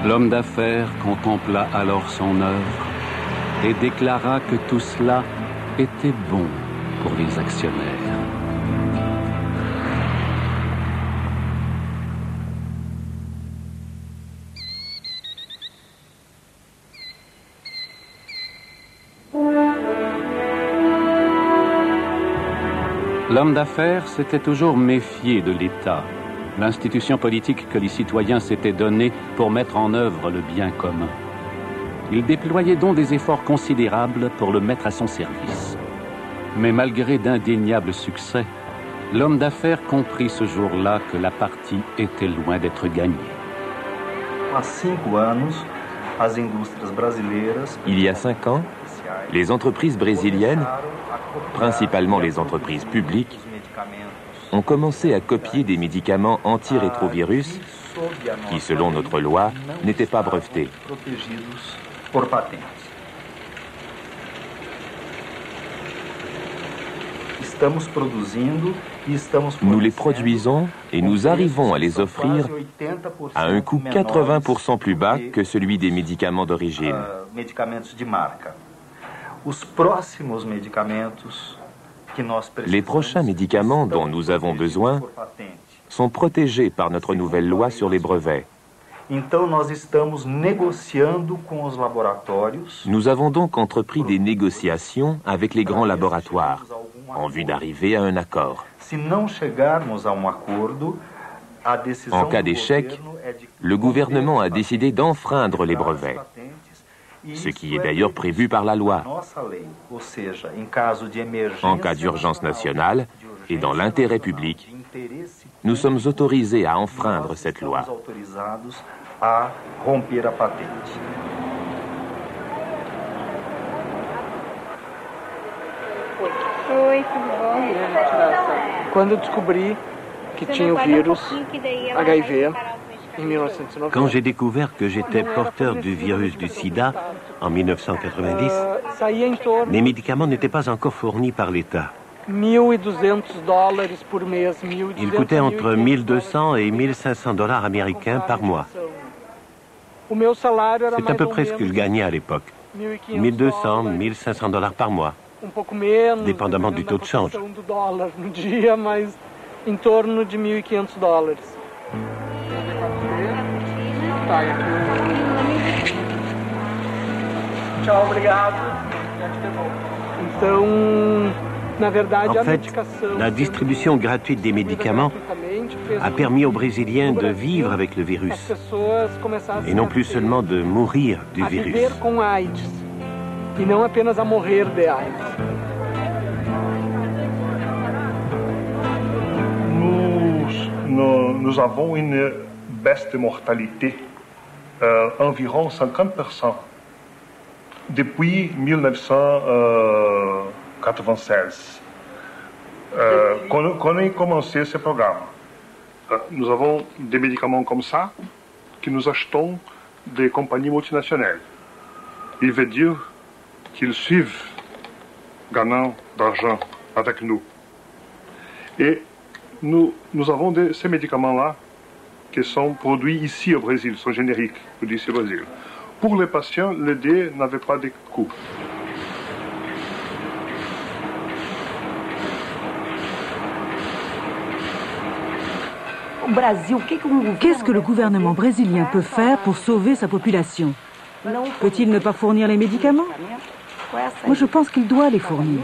L'homme d'affaires contempla alors son œuvre et déclara que tout cela était bon pour les actionnaires. L'homme d'affaires s'était toujours méfié de l'État, l'institution politique que les citoyens s'étaient donnée pour mettre en œuvre le bien commun. Il déployait donc des efforts considérables pour le mettre à son service. Mais malgré d'indéniables succès, L'homme d'affaires comprit ce jour-là que la partie était loin d'être gagnée. Il y a 5 ans, les entreprises brésiliennes, principalement les entreprises publiques, ont commencé à copier des médicaments antirétrovirus qui, selon notre loi, n'étaient pas brevetés. Nous les produisons et nous arrivons à les offrir à un coût 80% plus bas que celui des médicaments d'origine. Les prochains médicaments dont nous avons besoin sont protégés par notre nouvelle loi sur les brevets. Nous avons donc entrepris des négociations avec les grands laboratoires en vue d'arriver à un accord. En cas d'échec, le gouvernement a décidé d'enfreindre les brevets, ce qui est d'ailleurs prévu par la loi. En cas d'urgence nationale et dans l'intérêt public, nous sommes autorisés à enfreindre cette loi. Oi, tudo bom? Quando eu descobri que tinha o vírus HIV em 1990. Quand j'ai découvert que j'étais porteur du virus du sida en 1990, mes médicaments n'étaient pas encore fournis par l'État. $1.200 por mês, Ils coûtaient entre 1200 et 1500 dollars américains par mois. C'est à peu près ce que je gagnais à l'époque. 1200, 1500 dollars par mois. Dépendamment du taux de change. Do dólar no dia, mas em torno de $1.500. Tchau, obrigado. Então, na verdade, en fait, la distribution gratuite des médicaments a permis aux Brésiliens de vivre avec le virus et non plus seulement de mourir du virus. E não apenas a morrer de AIDS. Nous avons une baisse de mortalité, environ 50%, depuis 1996, qu'on a commencé ce programme. Nous avons des médicaments comme ça que nous achetons des compagnies multinationales. Il veut dire qu'ils suivent gagnant d'argent avec nous. Et nous avons ces médicaments-là qui sont produits ici au Brésil, sont génériques, produits ici au Brésil. Pour les patients, le dé n'avait pas de coût. Qu'est-ce que le gouvernement brésilien peut faire pour sauver sa population? Peut-il ne pas fournir les médicaments? Moi, je pense qu'il doit les fournir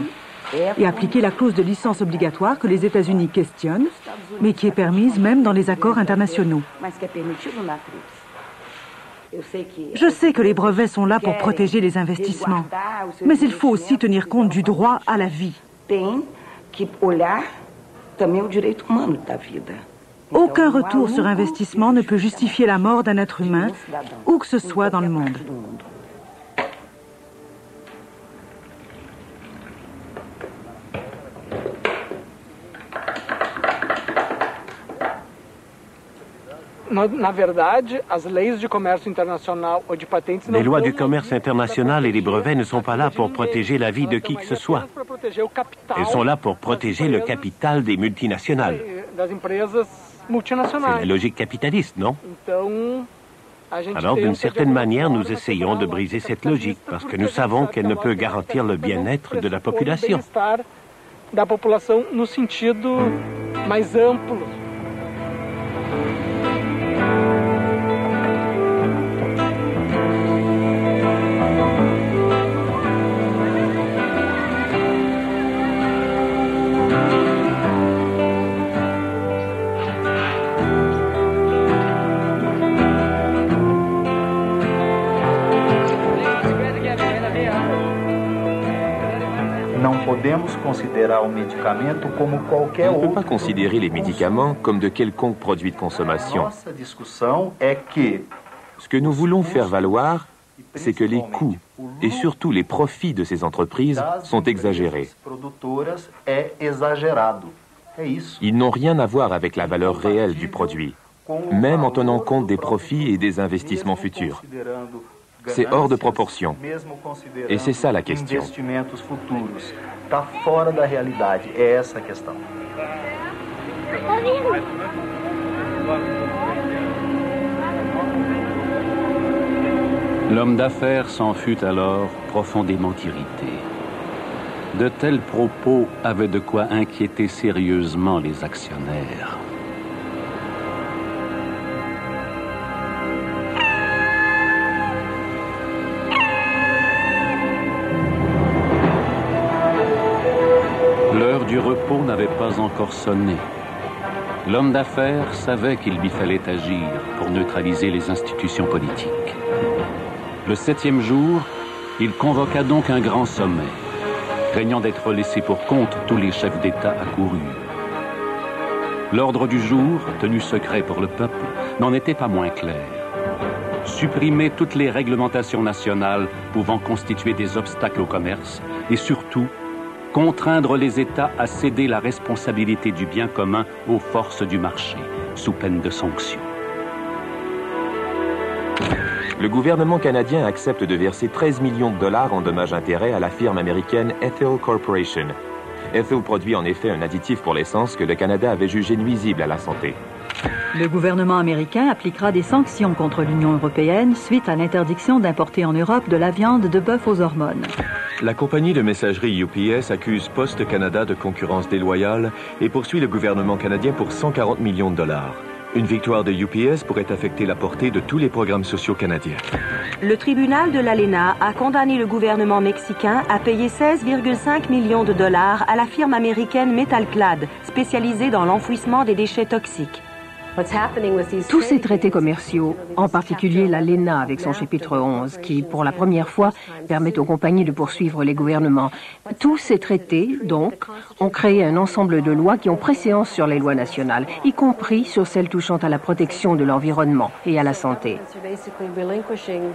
et appliquer la clause de licence obligatoire que les États-Unis questionnent, mais qui est permise même dans les accords internationaux. Je sais que les brevets sont là pour protéger les investissements, mais il faut aussi tenir compte du droit à la vie. Aucun retour sur investissement ne peut justifier la mort d'un être humain, où que ce soit dans le monde. Les lois du commerce international et les brevets ne sont pas là pour protéger la vie de qui que ce soit. Elles sont là pour protéger le capital des multinationales. C'est la logique capitaliste, non? Alors, d'une certaine manière, nous essayons de briser cette logique parce que nous savons qu'elle ne peut garantir le bien-être de la population. On ne peut pas considérer les médicaments comme de quelconques produits de consommation. Ce que nous voulons faire valoir, c'est que les coûts et surtout les profits de ces entreprises sont exagérés. Ils n'ont rien à voir avec la valeur réelle du produit, même en tenant compte des profits et des investissements futurs. C'est hors de proportion. Et c'est ça la question. L'homme d'affaires s'en fut alors profondément irrité. De tels propos avaient de quoi inquiéter sérieusement les actionnaires. L'heure du repos n'avait pas encore sonné. L'homme d'affaires savait qu'il lui fallait agir pour neutraliser les institutions politiques. Le 7e jour, il convoqua donc un grand sommet. Craignant d'être laissé pour compte, tous les chefs d'État accoururent. L'ordre du jour, tenu secret pour le peuple, n'en était pas moins clair. Supprimer toutes les réglementations nationales pouvant constituer des obstacles au commerce et surtout, contraindre les États à céder la responsabilité du bien commun aux forces du marché, sous peine de sanctions. Le gouvernement canadien accepte de verser 13 millions de dollars en dommages-intérêts à la firme américaine Ethyl Corporation. Ethyl produit en effet un additif pour l'essence que le Canada avait jugé nuisible à la santé. Le gouvernement américain appliquera des sanctions contre l'Union européenne suite à l'interdiction d'importer en Europe de la viande de bœuf aux hormones. La compagnie de messagerie UPS accuse Poste Canada de concurrence déloyale et poursuit le gouvernement canadien pour 140 millions de dollars. Une victoire de UPS pourrait affecter la portée de tous les programmes sociaux canadiens. Le tribunal de l'ALENA a condamné le gouvernement mexicain à payer 16,5 millions de dollars à la firme américaine Metalclad, spécialisée dans l'enfouissement des déchets toxiques. Tous ces traités commerciaux, en particulier l'ALENA avec son chapitre 11, qui, pour la première fois, permet aux compagnies de poursuivre les gouvernements, tous ces traités, donc, ont créé un ensemble de lois qui ont préséance sur les lois nationales, y compris sur celles touchant à la protection de l'environnement et à la santé.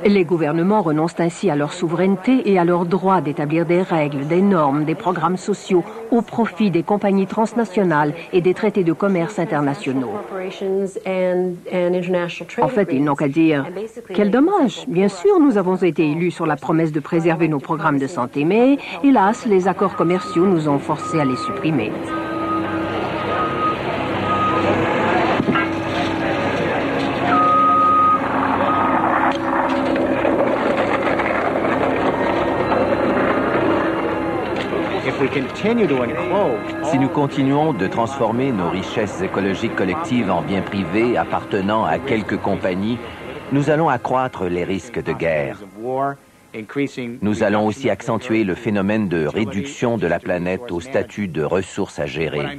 Les gouvernements renoncent ainsi à leur souveraineté et à leur droit d'établir des règles, des normes, des programmes sociaux au profit des compagnies transnationales et des traités de commerce internationaux. En fait, ils n'ont qu'à dire « Quel dommage! Bien sûr, nous avons été élus sur la promesse de préserver nos programmes de santé, mais hélas, les accords commerciaux nous ont forcés à les supprimer. » Si nous continuons de transformer nos richesses écologiques collectives en biens privés appartenant à quelques compagnies, nous allons accroître les risques de guerre. Nous allons aussi accentuer le phénomène de réduction de la planète au statut de ressources à gérer.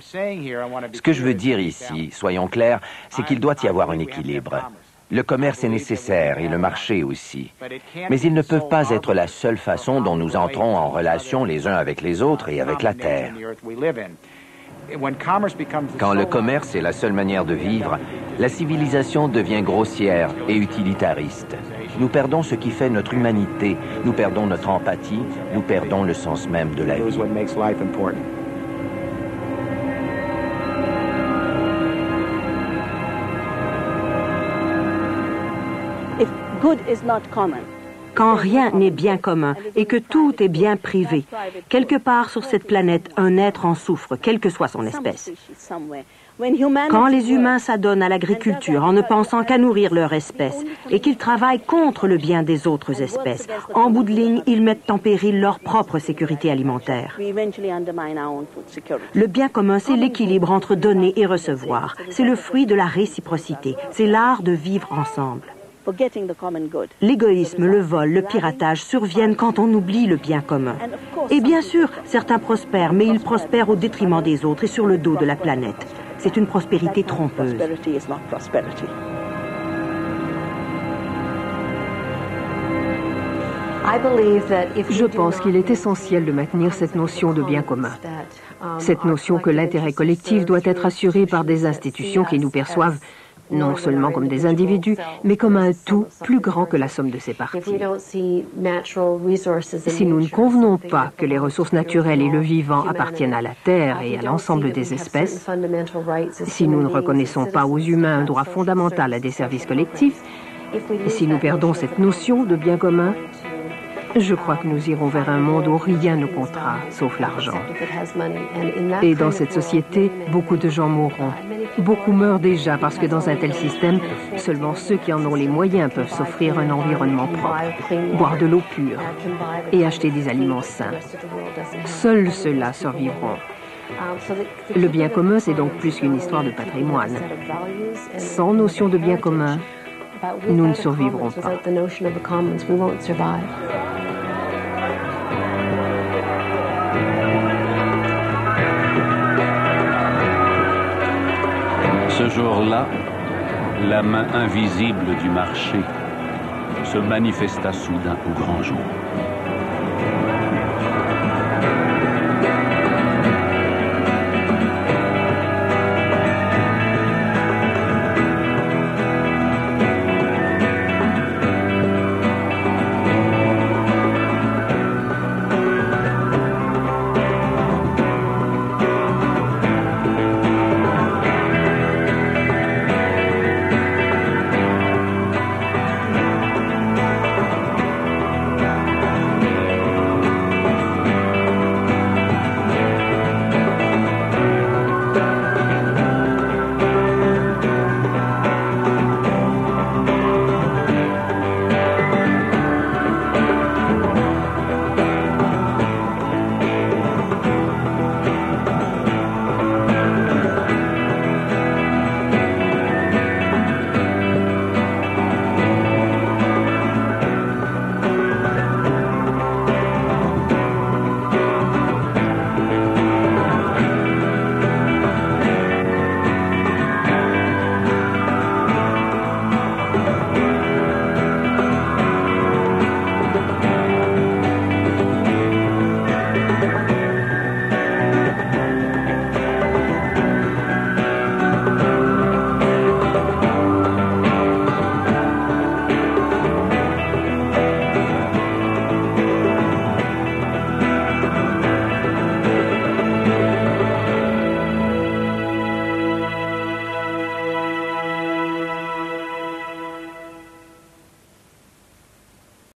Ce que je veux dire ici, soyons clairs, c'est qu'il doit y avoir un équilibre. Le commerce est nécessaire et le marché aussi. Mais ils ne peuvent pas être la seule façon dont nous entrons en relation les uns avec les autres et avec la Terre. Quand le commerce est la seule manière de vivre, la civilisation devient grossière et utilitariste. Nous perdons ce qui fait notre humanité, nous perdons notre empathie, nous perdons le sens même de la vie. Quand rien n'est bien commun et que tout est bien privé, quelque part sur cette planète, un être en souffre, quelle que soit son espèce. Quand les humains s'adonnent à l'agriculture en ne pensant qu'à nourrir leur espèce et qu'ils travaillent contre le bien des autres espèces, en bout de ligne, ils mettent en péril leur propre sécurité alimentaire. Le bien commun, c'est l'équilibre entre donner et recevoir. C'est le fruit de la réciprocité. C'est l'art de vivre ensemble. L'égoïsme, le vol, le piratage surviennent quand on oublie le bien commun. Et bien sûr, certains prospèrent, mais ils prospèrent au détriment des autres et sur le dos de la planète. C'est une prospérité trompeuse. Je pense qu'il est essentiel de maintenir cette notion de bien commun. Cette notion que l'intérêt collectif doit être assuré par des institutions qui nous perçoivent non seulement comme des individus, mais comme un tout plus grand que la somme de ses parties. Si nous ne convenons pas que les ressources naturelles et le vivant appartiennent à la Terre et à l'ensemble des espèces, si nous ne reconnaissons pas aux humains un droit fondamental à des services collectifs, si nous perdons cette notion de bien commun, je crois que nous irons vers un monde où rien ne comptera, sauf l'argent. Et dans cette société, beaucoup de gens mourront. Beaucoup meurent déjà parce que dans un tel système, seulement ceux qui en ont les moyens peuvent s'offrir un environnement propre, boire de l'eau pure et acheter des aliments sains. Seuls ceux-là survivront. Le bien commun, c'est donc plus qu'une histoire de patrimoine. Sans notion de bien commun, nous ne survivrons pas. Ce jour-là, la main invisible du marché se manifesta soudain au grand jour.